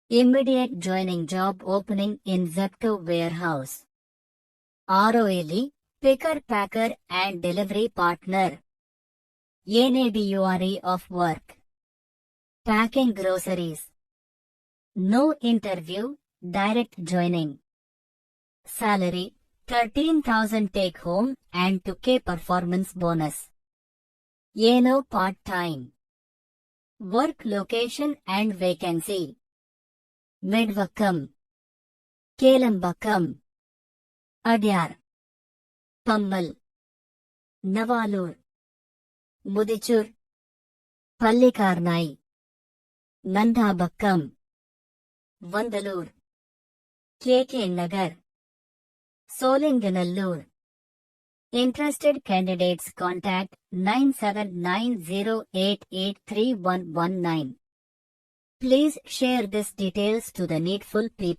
Immediate joining job opening in Zepto warehouse. ROLE, picker packer and delivery partner. NADURE of work. Packing groceries. No interview, direct joining. Salary, 13,000 take home and 2K performance bonus. No part-time. Work location and vacancy. Midvakkam, Kelambakam, Adyar, Pammal, Navalur, Mudichur, Pallikarnai, Nandhabakkam, Vandalur, KK Nagar, Solinganallur. Interested candidates contact 9790883119. Please share these details to the needful people.